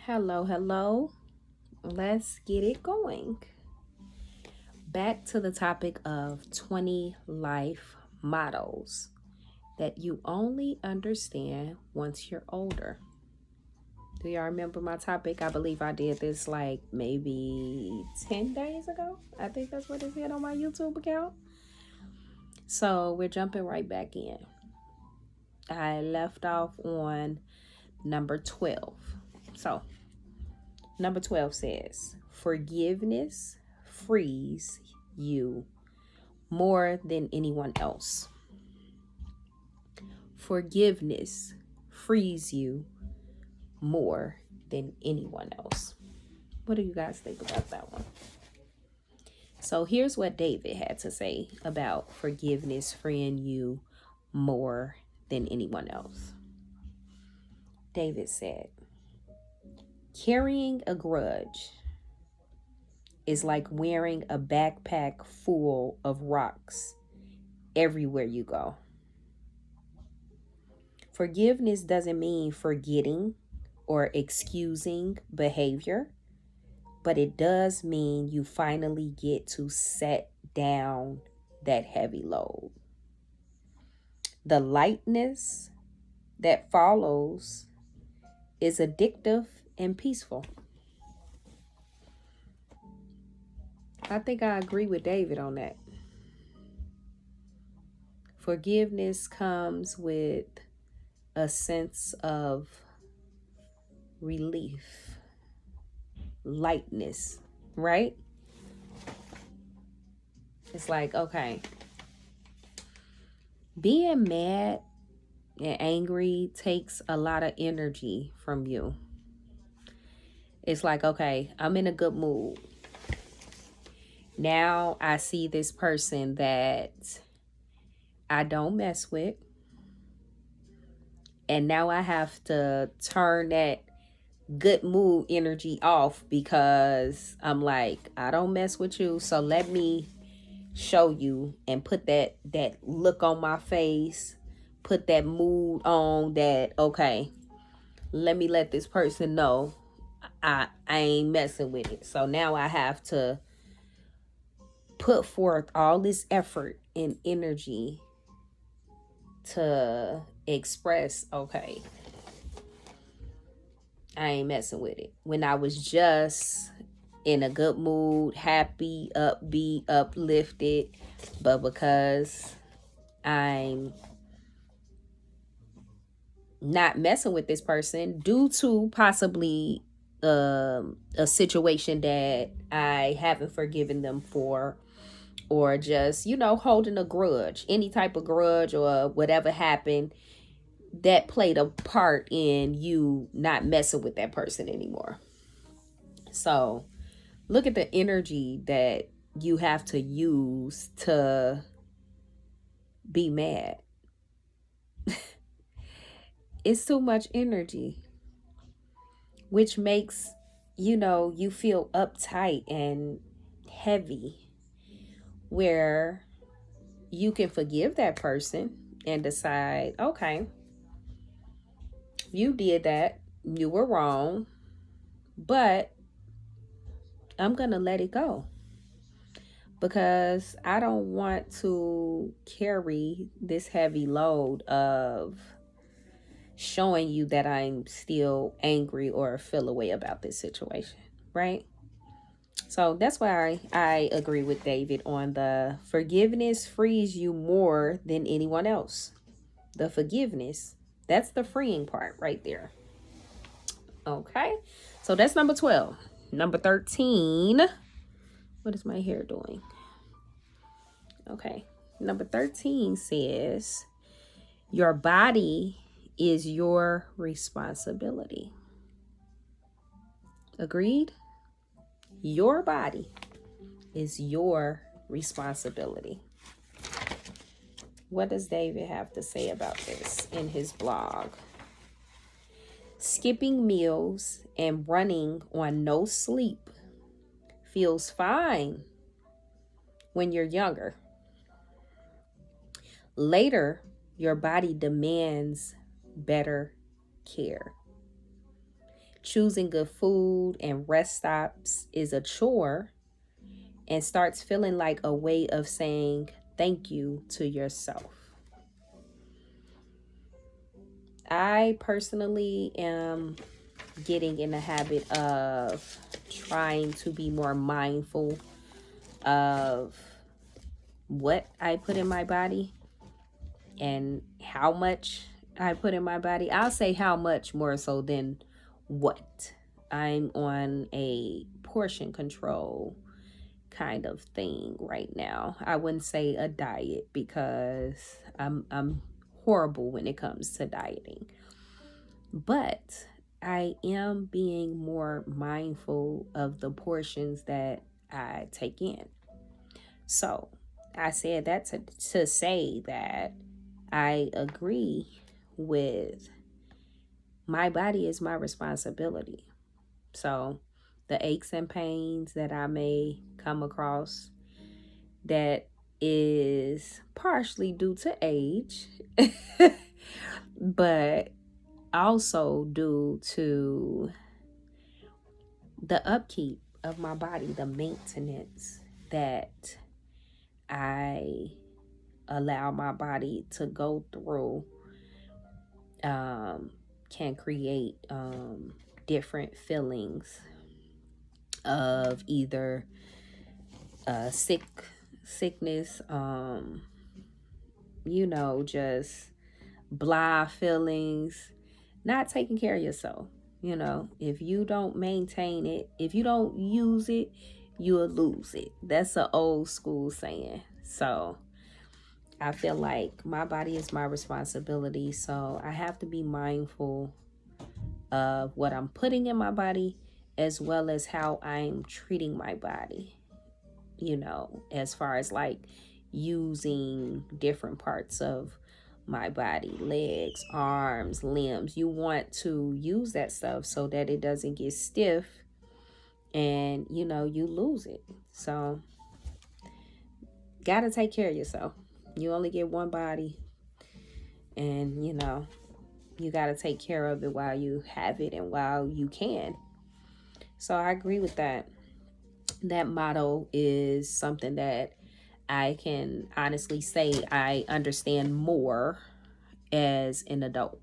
Hello, hello. Let's get it going. Back to the topic of 20 life mottos that you only understand once you're older. Do y'all remember my topic? I believe I did this like maybe 10 days ago. I think that's what it said on my YouTube account. So we're jumping right back in. I left off on number 12. So, number 12 says, forgiveness frees you more than anyone else. Forgiveness frees you more than anyone else. What do you guys think about that one? So here's what David had to say about forgiveness freeing you more than anyone else. David said, carrying a grudge is like wearing a backpack full of rocks everywhere you go. Forgiveness doesn't mean forgetting or excusing behavior, but it does mean you finally get to set down that heavy load. The lightness that follows is addictive and peaceful. I think I agree with David on that. Forgiveness comes with a sense of relief, lightness, right? It's like, okay, being mad and angry takes a lot of energy from you. It's like, okay, I'm in a good mood. Now I see this person that I don't mess with. And now I have to turn that good mood energy off because I'm like, I don't mess with you. So let me show you and put that look on my face, put that mood on that, okay, let me let this person know I ain't messing with it. So now I have to put forth all this effort and energy to express, okay, I ain't messing with it. When I was just in a good mood, happy, upbeat, uplifted, but because I'm not messing with this person due to possibly a situation that I haven't forgiven them for, or just, holding a grudge, any type of grudge or whatever happened that played a part in you not messing with that person anymore. So look at the energy that you have to use to be mad. It's too much energy, which makes, you feel uptight and heavy, where you can forgive that person and decide, okay, you did that, you were wrong, but I'm going to let it go because I don't want to carry this heavy load of showing you that I'm still angry or feel a way about this situation, right? So that's why I agree with David on the forgiveness frees you more than anyone else. The forgiveness, that's the freeing part right there. Okay, so that's number 12. Number 13, what is my hair doing? Okay, number 13 says, your body is your responsibility. Agreed? Your body is your responsibility. What does David have to say about this in his blog? Skipping meals and running on no sleep feels fine when you're younger. Later, your body demands better care. Choosing good food and rest stops is a chore and starts feeling like a way of saying thank you to yourself. I personally am getting in the habit of trying to be more mindful of what I put in my body and how much I put in my body. I'll say how much more so than what. I'm on a portion control kind of thing right now. I wouldn't say a diet because I'm horrible when it comes to dieting. But I am being more mindful of the portions that I take in. So I said that to say that I agree with my body is my responsibility. So the aches and pains that I may come across, that is partially due to age, but also due to the upkeep of my body, the maintenance that I allow my body to go through, can create different feelings of either sickness, just blah feelings, not taking care of yourself. If you don't maintain it, if you don't use it, you'll lose it. That's an old school saying. So I feel like my body is my responsibility. So I have to be mindful of what I'm putting in my body as well as how I'm treating my body, as far as like using different parts of my body, legs, arms, limbs. You want to use that stuff so that it doesn't get stiff and you lose it. So gotta take care of yourself. You only get one body, and you gotta take care of it while you have it and while you can. So I agree with that. That motto is something that I can honestly say I understand more as an adult.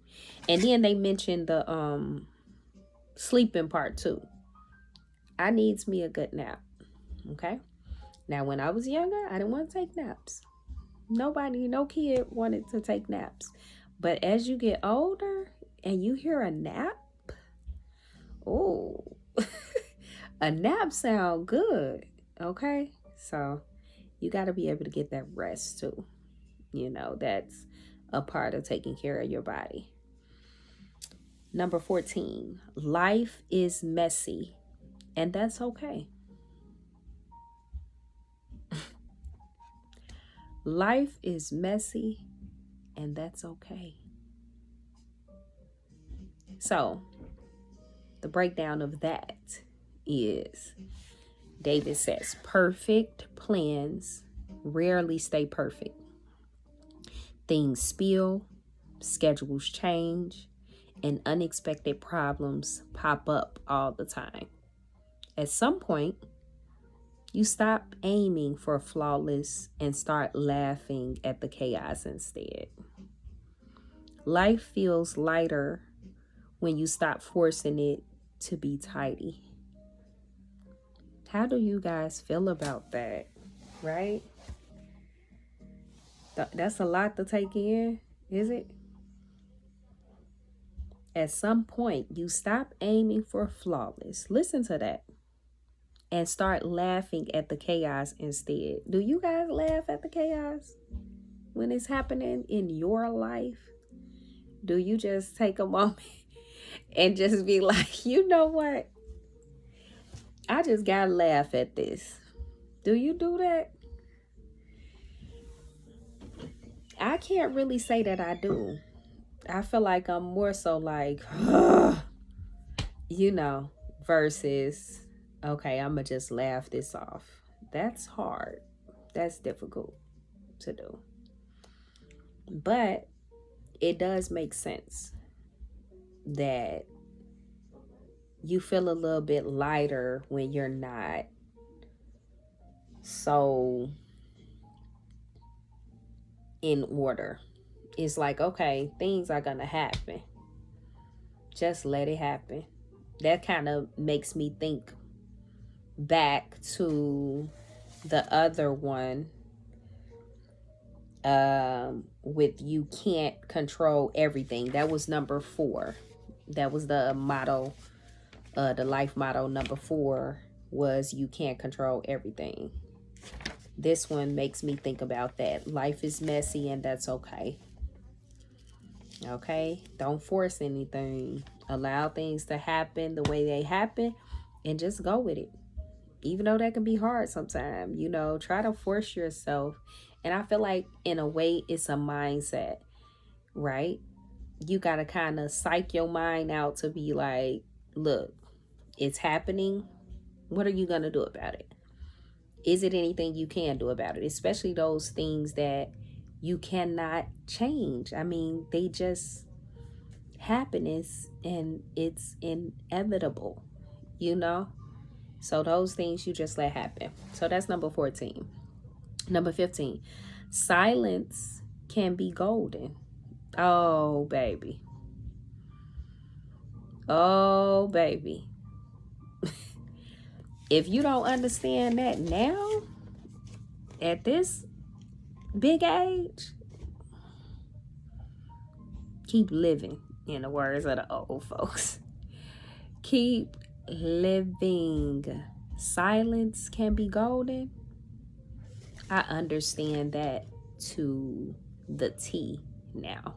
And then they mentioned the sleeping part too. I needs me a good nap. Okay. Now when I was younger, I didn't want to take naps. No kid wanted to take naps. But as you get older and you hear a nap, oh, a nap sound good. Okay. So you got to be able to get that rest too. That's a part of taking care of your body. Number 14, life is messy, and that's okay. Life is messy, and that's okay. So, the breakdown of that is David says, perfect plans rarely stay perfect. Things spill, schedules change, and unexpected problems pop up all the time. At some point, you stop aiming for flawless and start laughing at the chaos instead. Life feels lighter when you stop forcing it to be tidy. How do you guys feel about that? Right? That's a lot to take in, is it? At some point, you stop aiming for flawless. Listen to that. And start laughing at the chaos instead. Do you guys laugh at the chaos when it's happening in your life? Do you just take a moment and just be like, you know what? I just gotta laugh at this. Do you do that? I can't really say that I do. I feel like I'm more so like, versus, okay, I'm gonna just laugh this off. That's hard. That's difficult to do. But it does make sense that you feel a little bit lighter when you're not so in order. It's like, okay, things are gonna happen. Just let it happen. That kind of makes me think back to the other one, with you can't control everything. That was number 4. That was the motto, the life motto. Number 4 was you can't control everything. This one makes me think about that. Life is messy and that's okay. Okay? Don't force anything. Allow things to happen the way they happen and just go with it. Even though that can be hard sometimes, try to force yourself. And I feel like in a way it's a mindset, right? You got to kind of psych your mind out to be like, look, it's happening. What are you going to do about it? Is it anything you can do about it? Especially those things that you cannot change. I mean, they just happen, and it's inevitable, you know? So those things you just let happen. So that's number 14. Number 15, silence can be golden. Oh, baby. Oh, baby. If you don't understand that now, at this big age, keep living, in the words of the old folks. Keep living. Silence can be golden. I understand that to the T now.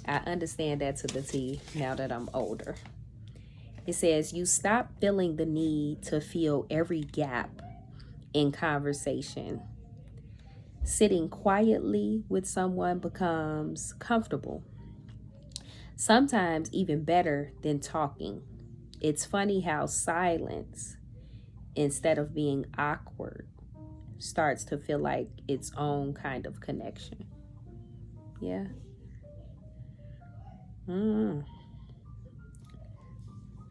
I understand that to the T now that I'm older. It says you stop feeling the need to fill every gap in conversation. Sitting quietly with someone becomes comfortable, sometimes even better than talking. It's funny how silence, instead of being awkward, starts to feel like its own kind of connection. Yeah.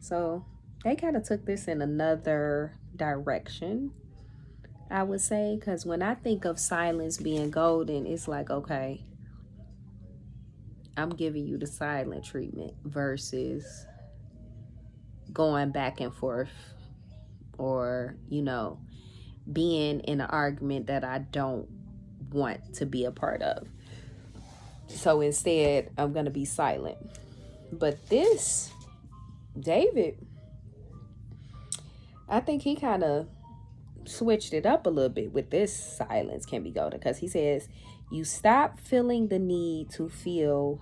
So they kind of took this in another direction, I would say, because when I think of silence being golden, it's like, okay, I'm giving you the silent treatment versus going back and forth, or, being in an argument that I don't want to be a part of. So instead, I'm going to be silent. But this, David, I think he kind of switched it up a little bit with this silence can be golden, because he says you stop feeling the need to fill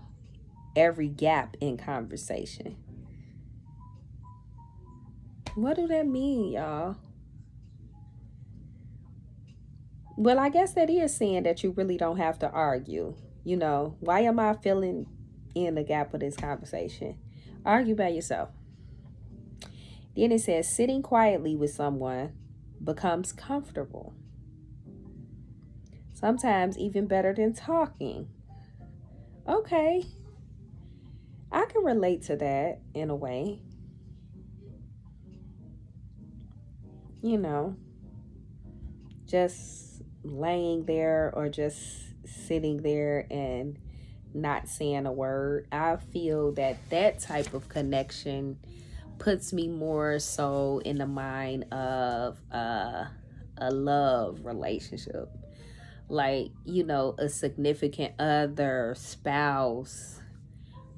every gap in conversation. What do that mean, y'all? Well, I guess that is saying that you really don't have to argue. Why am I filling in the gap of this conversation? Argue by yourself. Then it says sitting quietly with someone becomes comfortable, sometimes even better than talking. Okay, I can relate to that in a way. Just laying there or just sitting there and not saying a word. I feel that type of connection puts me more so in the mind of a love relationship, like, a significant other, spouse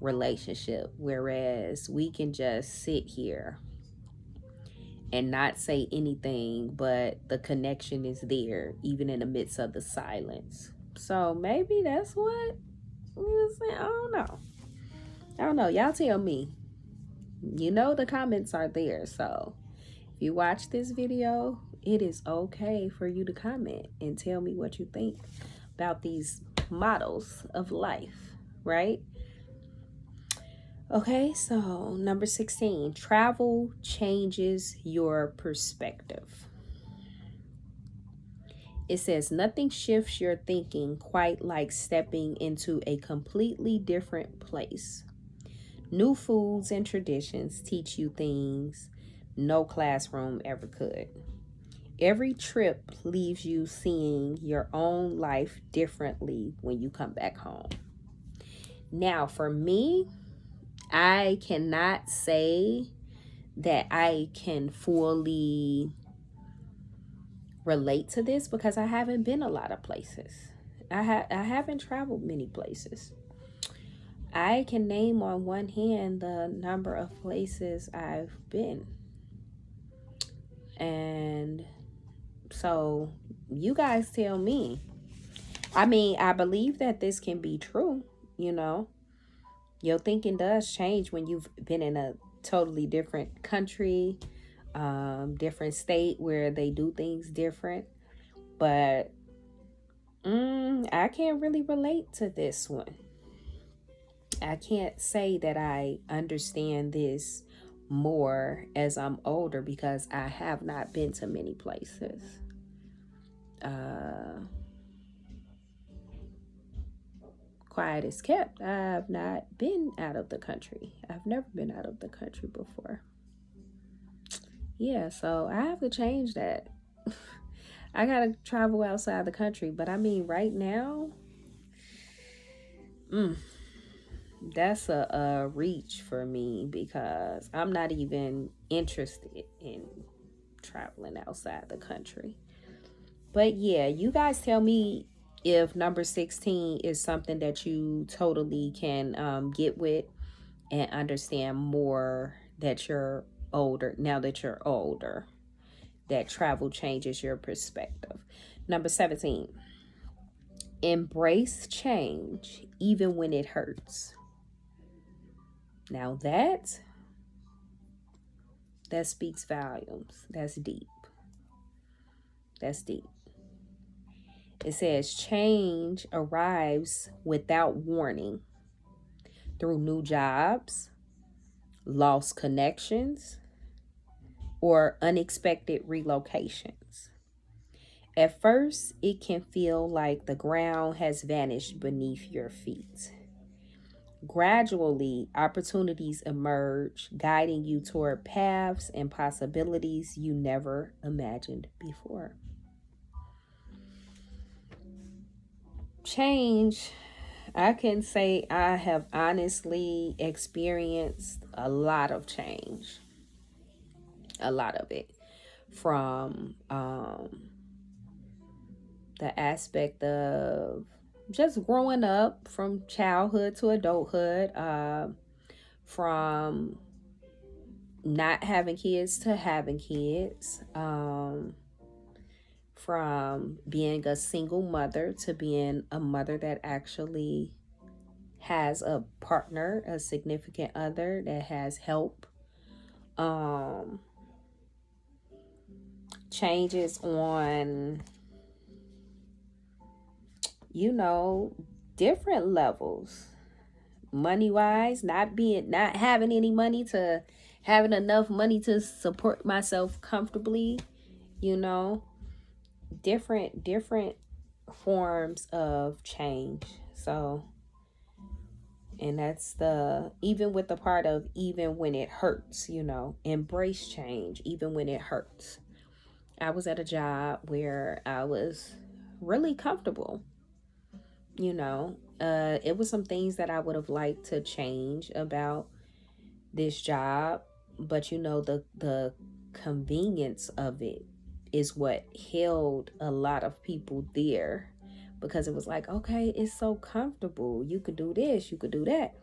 relationship, whereas we can just sit here and not say anything, but the connection is there even in the midst of the silence. So maybe that's what we were saying. I don't know. Y'all tell me. The comments are there. So if you watch this video, it is okay for you to comment and tell me what you think about these models of life, right? Okay, so number 16, travel changes your perspective. It says nothing shifts your thinking quite like stepping into a completely different place. New foods and traditions teach you things no classroom ever could. Every trip leaves you seeing your own life differently when you come back home. Now, for me, I cannot say that I can fully relate to this because I haven't been a lot of places. I haven't traveled many places. I can name on one hand the number of places I've been. And so you guys tell me. I mean, I believe that this can be true, you know. Your thinking does change when you've been in a totally different country, different state where they do things different. But I can't really relate to this one. I can't say that I understand this more as I'm older because I have not been to many places. Uh, Quiet as kept, I've not been out of the country. I've never been out of the country before. Yeah, so I have to change that. I gotta travel outside the country, but I mean, right now, mm, that's a reach for me because I'm not even interested in traveling outside the country. But yeah, you guys tell me if number 16 is something that you totally can get with and understand more that you're older, now that you're older, that travel changes your perspective. Number 17, embrace change even when it hurts. Now that speaks volumes. That's deep. That's deep. It says change arrives without warning through new jobs, lost connections, or unexpected relocations. At first, it can feel like the ground has vanished beneath your feet. Gradually, opportunities emerge, guiding you toward paths and possibilities you never imagined before. Change, I can say I have honestly experienced a lot of change, a lot of it, from the aspect of just growing up from childhood to adulthood, from not having kids to having kids, from being a single mother to being a mother that actually has a partner, a significant other that has help. Um, Changes on, you know, different levels. Money wise, not having any money to having enough money to support myself comfortably, you know, different forms of change. So, and that's the, even with the part of even when it hurts, you know, embrace change even when it hurts. I was at a job where I was really comfortable, you know. It was some things that I would have liked to change about this job, but you know, the convenience of it is what held a lot of people there, because it was like, okay, it's so comfortable, you could do this, you could do that,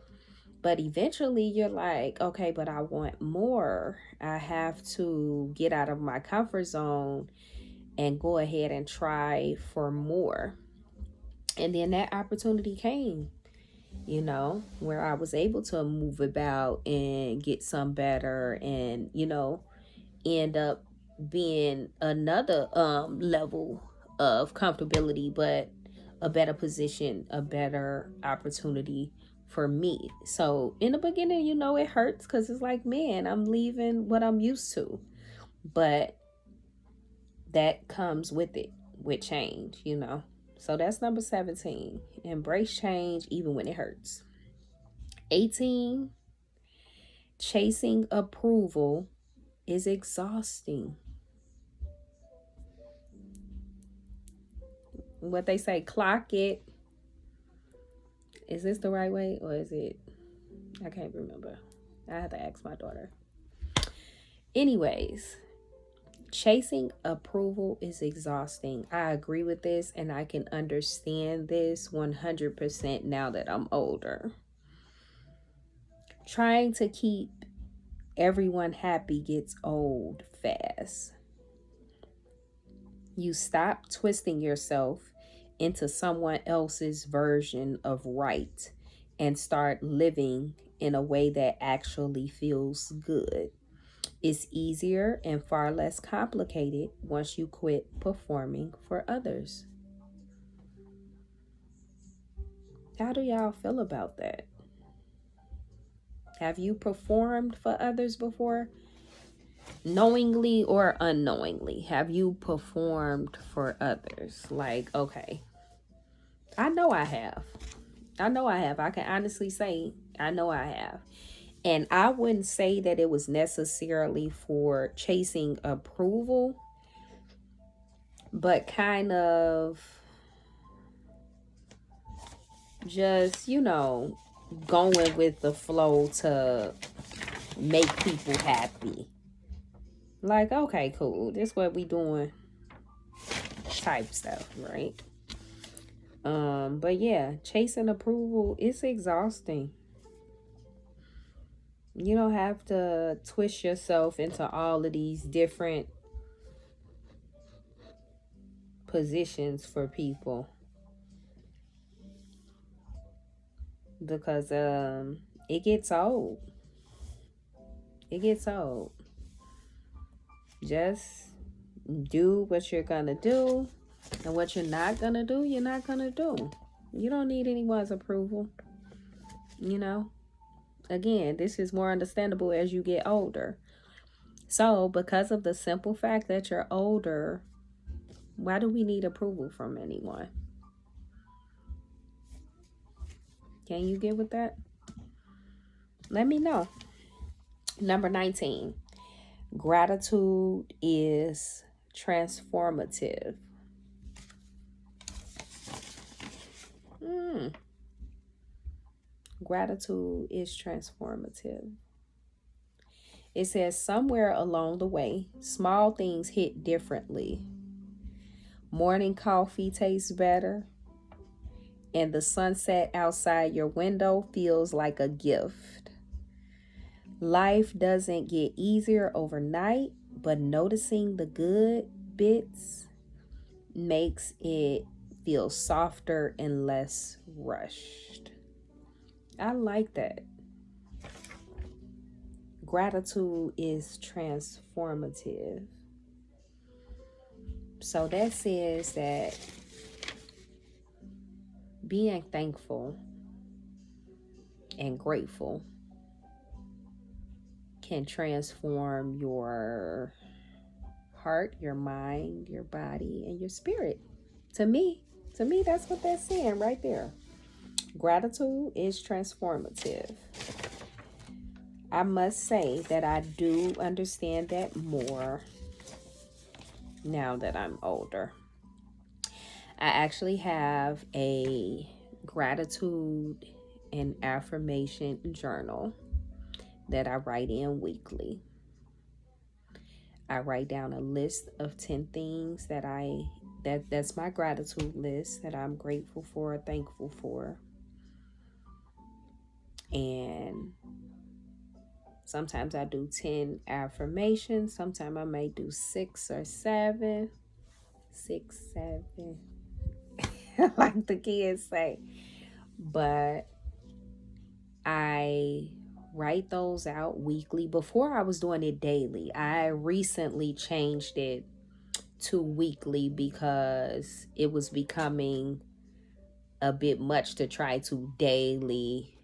but eventually you're like, okay, but I want more. I have to get out of my comfort zone and go ahead and try for more. And then that opportunity came, you know, where I was able to move about and get some better and, you know, end up being another level of comfortability, but a better position, a better opportunity for me. So in the beginning, you know, it hurts because it's like, man, I'm leaving what I'm used to. But that comes with it, with change, you know. So that's number 17. Embrace change even when it hurts. 18, Chasing approval is exhausting. What they say, clock it. Is this the right way or is it? I can't remember. I have to ask my daughter. Anyways, chasing approval is exhausting. I agree with this and I can understand this 100% now that I'm older. Trying to keep everyone happy gets old fast. You stop twisting yourself into someone else's version of right and start living in a way that actually feels good. It's easier and far less complicated once you quit performing for others. How do y'all feel about that? Have you performed for others before? Knowingly or unknowingly? Have you performed for others? Like, okay, I know I have. I know I have. I can honestly say I know I have. And I wouldn't say that it was necessarily for chasing approval, but kind of just, going with the flow to make people happy. Like, okay, cool. This what we doing type stuff, right? But yeah, chasing approval is exhausting. You don't have to twist yourself into all of these different positions for people because it gets old. It gets old. Just do what you're gonna do, and what you're not gonna do, you're not gonna do. You don't need anyone's approval. You know, again, this is more understandable as you get older. So, because of the simple fact that you're older, why do we need approval from anyone? Can you get with that? Let me know. Number 19, gratitude is transformative. Gratitude is transformative. It says somewhere along the way, small things hit differently. Morning coffee tastes better, and the sunset outside your window feels like a gift. Life doesn't get easier overnight, but noticing the good bits makes it feel softer and less rushed. I like that. Gratitude is transformative. So that says that being thankful and grateful can transform your heart, your mind, your body, and your spirit. To me, that's what that's saying right there. Gratitude is transformative. I must say that I do understand that more now that I'm older. I actually have a gratitude and affirmation journal that I write in weekly. I write down a list of 10 things that's my gratitude list that I'm grateful for, thankful for. And sometimes I do 10 affirmations. Sometimes I may do 6 or 7. 6, 7. Like the kids say. But I write those out weekly. Before I was doing it daily. I recently changed it to weekly because it was becoming a bit much to try to daily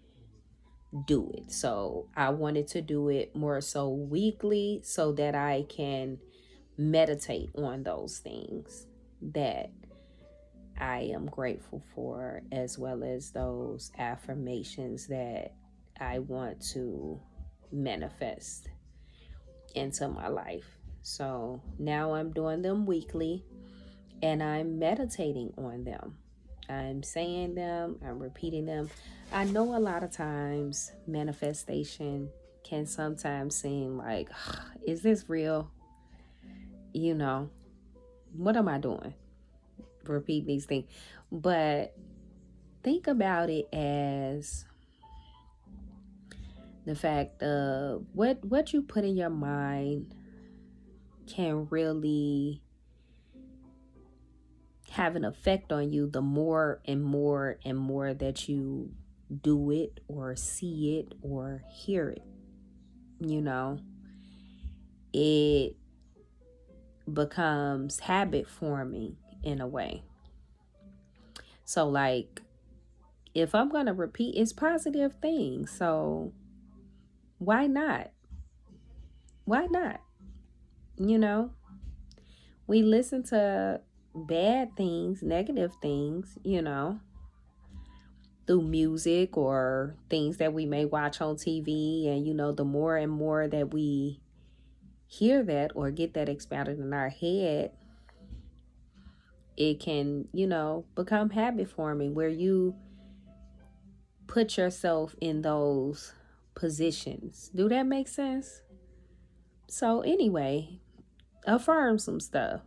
do it. So I wanted to do it more so weekly so that I can meditate on those things that I am grateful for, as well as those affirmations that I want to manifest into my life. So now I'm doing them weekly and I'm meditating on them. I'm saying them, I'm repeating them. I know a lot of times manifestation can sometimes seem like, is this real? You know, what am I doing? Repeat these things. But think about it as the fact of what you put in your mind can really have an effect on you the more and more and more that you do it or see it or hear it. You know, it becomes habit forming in a way. So, like, if I'm going to repeat, it's positive things. So, why not? Why not? You know, we listen to bad things, negative things, through music or things that we may watch on TV. And, the more and more that we hear that or get that expounded in our head, it can, become habit forming where you put yourself in those positions. Do that make sense? So, anyway, affirm some stuff.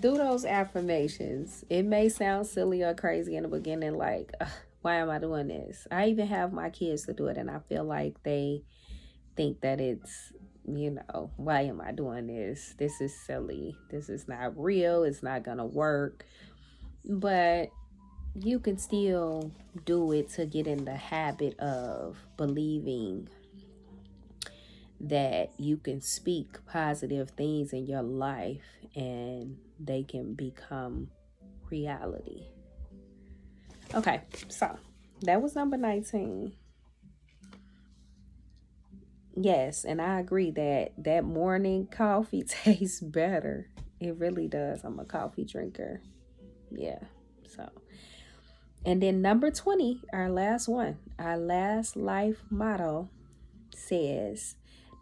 Do those affirmations. It may sound silly or crazy in the beginning, like, why am I doing this? I even have my kids to do it, and I feel like they think that it's, why am I doing this? This is silly. This is not real. It's not going to work. But you can still do it to get in the habit of believing that you can speak positive things in your life and they can become reality. Okay, so that was number 19. Yes, and I agree that that morning coffee tastes better. It really does. I'm a coffee drinker. Yeah. So, and then number 20, our last one, our last life motto says,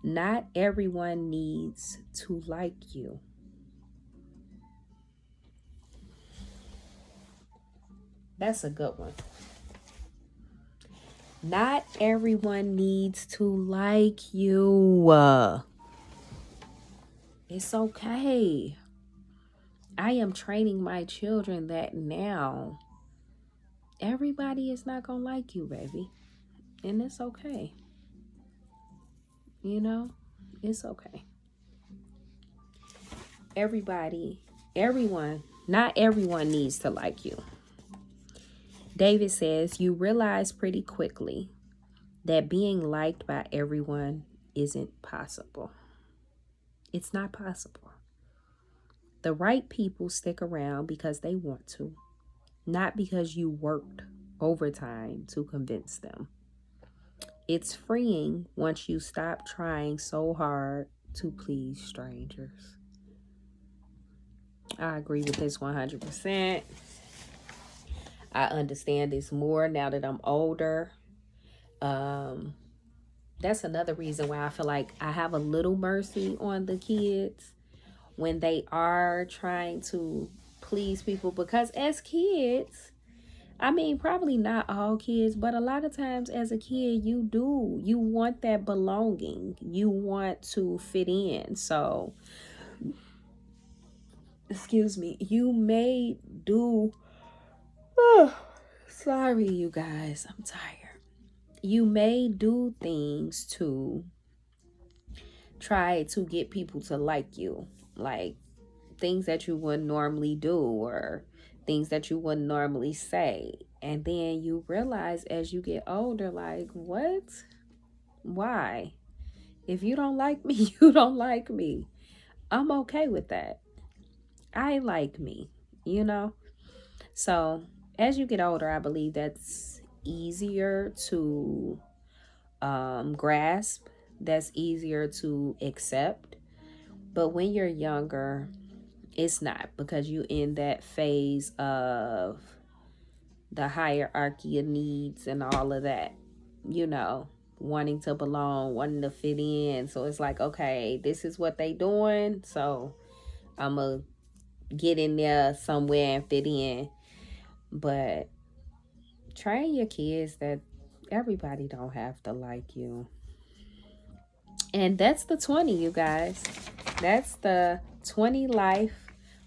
not everyone needs to like you. That's a good one. Not everyone needs to like you. It's okay. I am training my children that now everybody is not going to like you, baby. And it's okay. It's okay. Not everyone needs to like you. David says, you realize pretty quickly that being liked by everyone isn't possible. It's not possible. The right people stick around because they want to, not because you worked overtime to convince them. It's freeing once you stop trying so hard to please strangers. I agree with this 100%. I understand this more now that I'm older. That's another reason why I feel like I have a little mercy on the kids when they are trying to please people, because as kids, I mean, probably not all kids, but a lot of times as a kid, you want that belonging. You want to fit in. So, excuse me, you may do, sorry, you guys, I'm tired. You may do things to try to get people to like you, like things that you wouldn't normally do or things that you wouldn't normally say. And then you realize as you get older, like, what? Why? If you don't like me, you don't like me. I'm okay with that. I like me, you know? So as you get older, I believe that's easier to grasp, that's easier to accept. But when you're younger, it's not, because you in that phase of the hierarchy of needs and all of that, wanting to belong, wanting to fit in. So it's like, okay, this is what they doing, so I'm gonna get in there somewhere and fit in. But train your kids that everybody don't have to like you. And that's the 20, you guys. That's the 20 life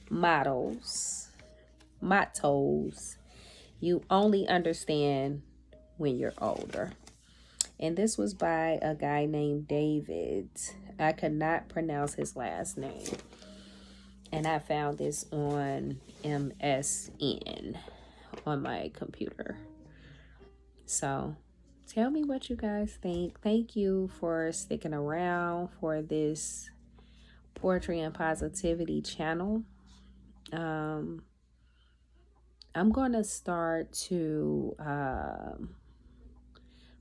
mottos you only understand when you're older. And this was by a guy named David. I could not pronounce his last name. And I found this on MSN on my computer. So tell me what you guys think. Thank you for sticking around for this Poetry and Positivity channel. I'm going to start to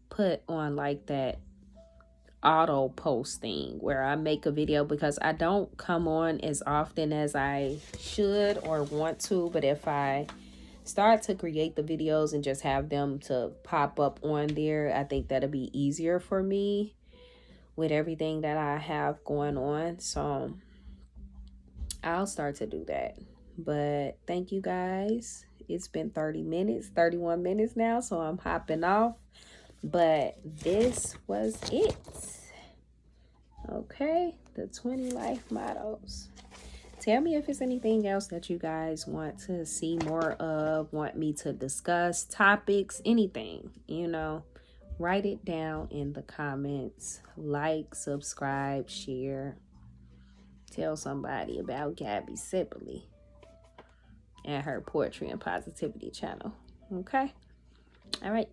put on like that auto posting where I make a video, because I don't come on as often as I should or want to. But if I start to create the videos and just have them to pop up on there, I think that'll be easier for me with everything that I have going on. So I'll start to do that. But thank you guys. It's been 31 minutes now, so I'm hopping off. But this was it. Okay, the 20 life mottos. Tell me if there's anything else that you guys want to see more of, want me to discuss, topics, anything, write it down in the comments. Like, subscribe, share. Tell somebody about Gabby Sibley and her Poetry and Positivity channel. Okay? All right.